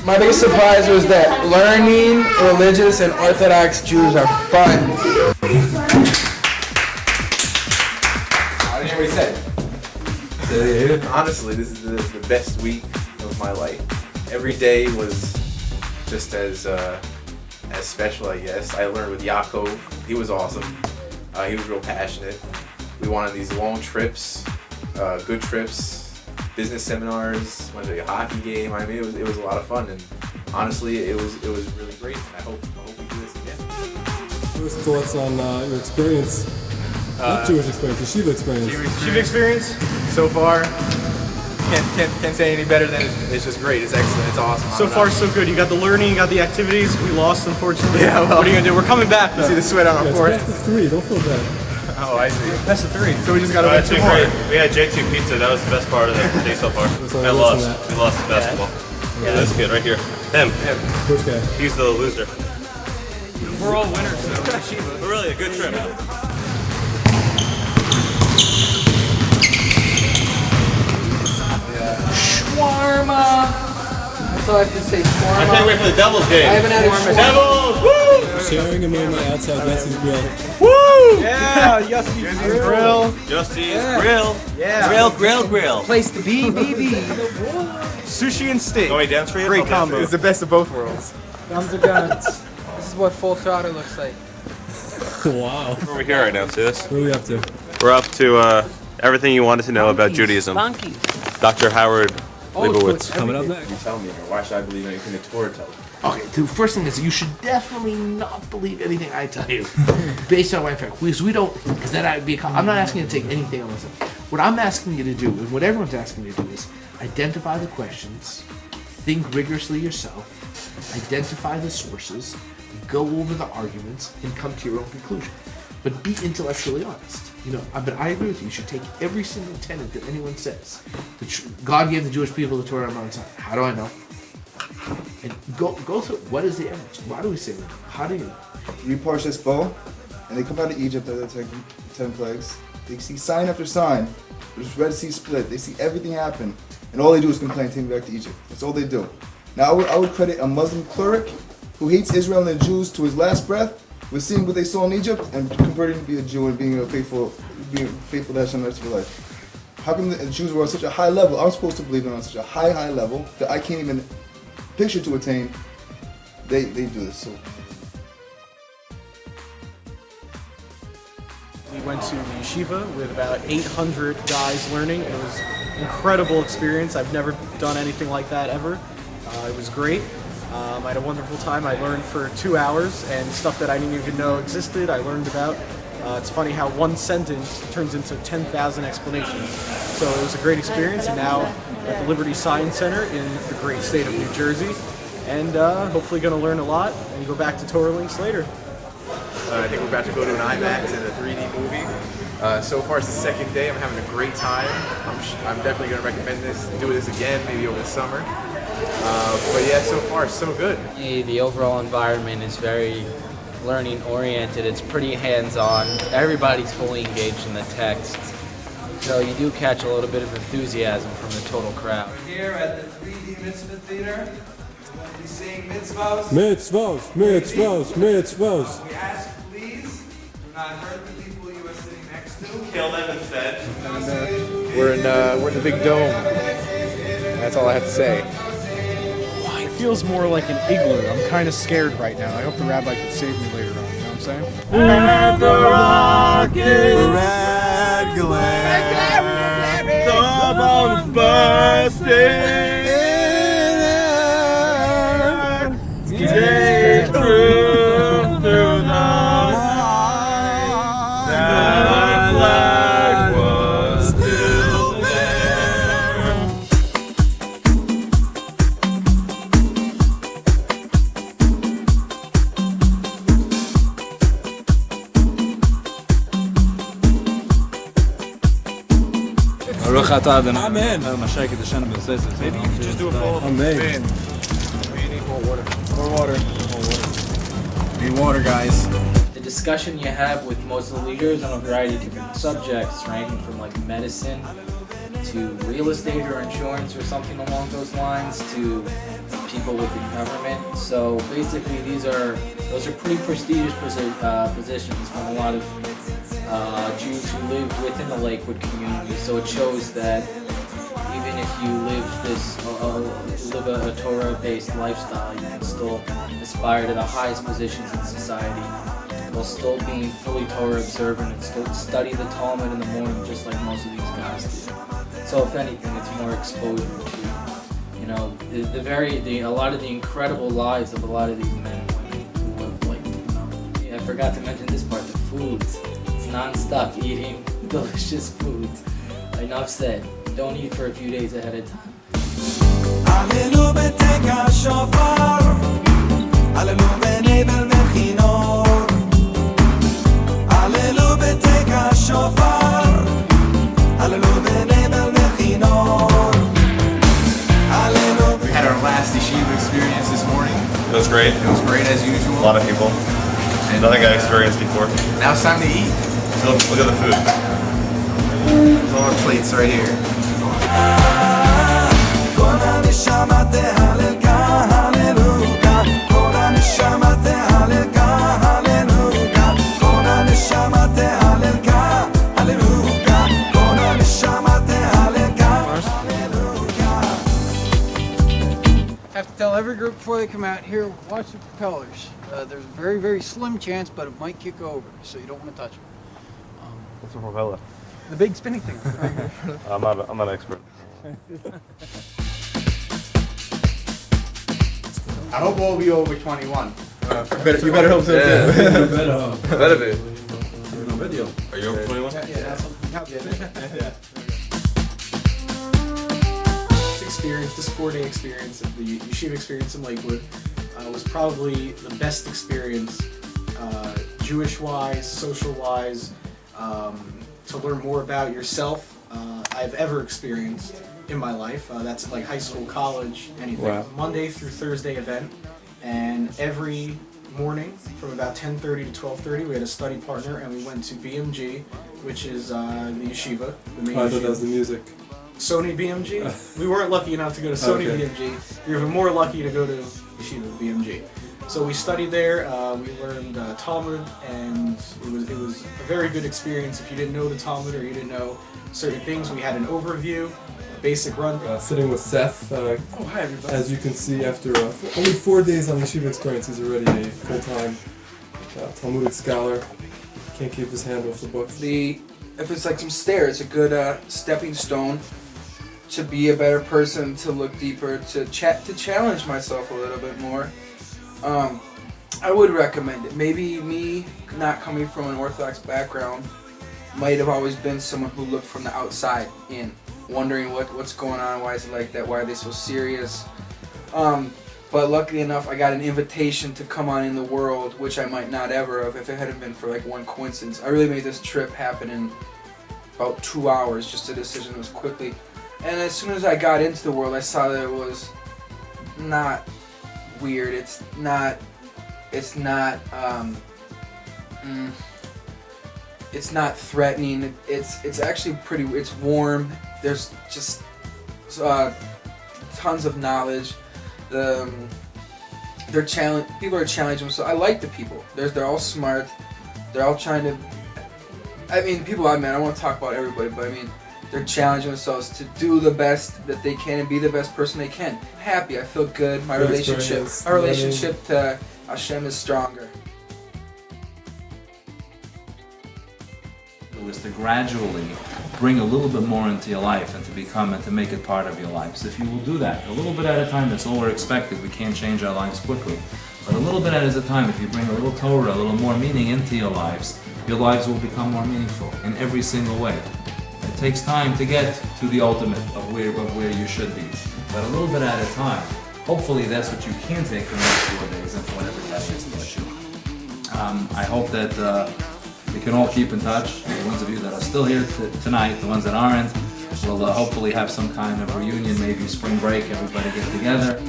My biggest surprise was that learning religious and Orthodox Jews are fun. I didn't hear what he said. Honestly, this is the best week of my life. Every day was just as special, I guess. I learned with Yaakov. He was awesome. He was real passionate. We went on these long trips, good trips, business seminars, went to a hockey game. I mean, it was a lot of fun, and honestly, it was really great. I hope we do this again. First thoughts on your experience? Not Jewish experience, Yeshiva Experience. Yeshiva Experience, so far, can't say any better than it's just great. It's excellent. It's awesome. So far, so good. You got the learning, you got the activities. We lost, unfortunately. Yeah, well, what are you gonna do? We're coming back. You see the sweat on our forehead. It's best of 3. Don't feel bad. Oh, I see. Best of 3. So we just gotta win 2 more. We had J2 pizza. That was the best part of the day so far. I lost. We lost the basketball. Yeah. This kid right here. Him. Which guy? He's the loser. We're all winners, though. Yeshiva. But really, a good trip. Shawarma. That's all I have to say. Shawarma. I can't wait for the Devils game. I haven't had a shawarma. Devils! Woo! Sharing a moment outside Yessi's Grill. Woo! Yeah, Yessi's Grill. Yessi's Grill. Yeah. Grill. Place to be, baby. Sushi and steak. Going down straight. Great combo. It's the best of both worlds. Guns are guns. This is what full throttle looks like. Wow. We're here right now. See this? What are we up to? We're up to everything you wanted to know about Judaism. Dr. Howard Leibowitz. Coming up next. You tell me, or why should I believe anything the Torah tells me? Okay, the first thing is you should definitely not believe anything I tell you, based on my fact. Because we don't, because then I'd be. I'm not asking you to take anything on myself. What I'm asking you to do, and what everyone's asking you to do, is identify the questions, think rigorously yourself, identify the sources, go over the arguments, and come to your own conclusion. But be intellectually honest. You know, but I agree with you. You should take every single tenet that anyone says. God gave the Jewish people the Torah on Mount Sinai. How do I know? And go through what is the evidence? Why do we say that? How do you? Read Parshas Bo, and they come out of Egypt at the 10 plagues. They see sign after sign. The Red Sea split. They see everything happen, and all they do is complain, take me back to Egypt. That's all they do. Now I would credit a Muslim cleric who hates Israel and the Jews to his last breath with seeing what they saw in Egypt and converting to be a Jew and being faithful to Hashem the rest of your life. How come the Jews were on such a high level? I'm supposed to believe them on such a high level that I can't even picture to attain. They do this. So. We went to Yeshiva with about 800 guys learning. It was an incredible experience. I've never done anything like that ever. It was great. I had a wonderful time. I learned for 2 hours, and stuff that I didn't even know existed, I learned about. It's funny how one sentence turns into 10,000 explanations. So it was a great experience, and now at the Liberty Science Center in the great state of New Jersey, and hopefully going to learn a lot and go back to Torah Links later. I think we're about to go to an IMAX and a 3D movie. So far it's the second day. I'm having a great time. I'm definitely going to recommend this, do this again, maybe over the summer. But yeah, so far so good. The overall environment is very learning oriented. It's pretty hands-on. Everybody's fully engaged in the text. So you do catch a little bit of enthusiasm from the total crowd. We're here at the 3D Mitzvah Theater. We're going to be saying mitzvahs. Mitzvahs. We ask, please, do not hurt the people you are sitting next to. Kill them instead. And, we're in the big dome. That's all I have to say. It feels more like an igloo. I'm kind of scared right now. I hope the rabbi can save me later on. You know what I'm saying? And the rocket, red glare, the bombs bursting, stay true through the night, the flag was still there. Amen. Maybe you could just do a full Amen. We need more water. More water. Need water, guys. The discussion you have with Muslim leaders on a variety of different subjects, ranging from like medicine to real estate or insurance or something along those lines, to people within government. So basically, those are pretty prestigious positions from a lot of Jews who live within the Lakewood community. So it shows that even if you live a Torah-based lifestyle, you can still aspire to the highest positions in society while still being fully Torah observant and still study the Talmud in the morning, just like most of these guys do. So if anything, it's more exposure to, you know, a lot of the incredible lives of a lot of these men and women who live, like, you know, I forgot to mention this part, the foods. It's non-stop eating delicious foods. Enough said. Don't eat for a few days ahead of time. We had our last Yeshiva experience this morning. It was great. It was great as usual. A lot of people. And nothing I experienced before. Now it's time to eat. So look at the food. There's all our plates right here. Have to tell every group before they come out here, watch the propellers. There's a very, very slim chance, but it might kick over, so you don't want to touch them. What's a propeller? The big spinning thing. I'm not an expert. I hope we'll be over 21. You better hope so too. Better be. Are you over 21? Yeah, that's something. I'll get it. This 4-day experience of the Yeshiva Experience in Lakewood was probably the best experience, Jewish-wise, social-wise, to learn more about yourself I've ever experienced in my life. That's like high school, college, anything. Wow. Monday through Thursday event, and every morning from about 10:30 to 12:30 we had a study partner, and we went to BMG, which is the yeshiva, the main I yeshiva. thought that was the music. Sony BMG. We weren't lucky enough to go to Sony BMG. You're even more lucky to go to Yeshiva BMG. So we studied there. We learned Talmud, and it was a very good experience. If you didn't know the Talmud or you didn't know certain things, we had an overview, a basic run. Sitting with Seth. Hi everybody. As you can see, after only 4 days on the Yeshiva Experience, he's already a full-time Talmudic scholar. Can't keep his hand off the books. If it's like some stairs, a good stepping stone to be a better person, to look deeper, to challenge myself a little bit more. I would recommend it. Maybe me not coming from an Orthodox background might have always been someone who looked from the outside in, wondering what's going on, why is it like that, why are they so serious. But luckily enough, I got an invitation to come on In the World, which I might not ever have if it hadn't been for like one coincidence. I really made this trip happen in about 2 hours, just a decision that was quickly. And as soon as I got into the world, I saw that it was not weird. It's not threatening. It's actually pretty. It's warm. There's just tons of knowledge. People are challenging. So I like the people. They're all smart. They're all trying to. I mean, people I met. I won't talk about everybody, but I mean, they're challenging themselves to do the best that they can and be the best person they can. Happy. I feel good. My relationship to Hashem is stronger. Was to gradually bring a little bit more into your life and to make it part of your life. So if you will do that, a little bit at a time, that's all we're expected. We can't change our lives quickly. But a little bit at a time, if you bring a little Torah, a little more meaning into your lives will become more meaningful in every single way. It takes time to get to the ultimate of where you should be. But a little bit at a time. Hopefully that's what you can take from these 4 days and for whatever that is to you. I hope that we can all keep in touch. The ones of you that are still here tonight, the ones that aren't, we'll hopefully have some kind of reunion, maybe spring break, everybody get together.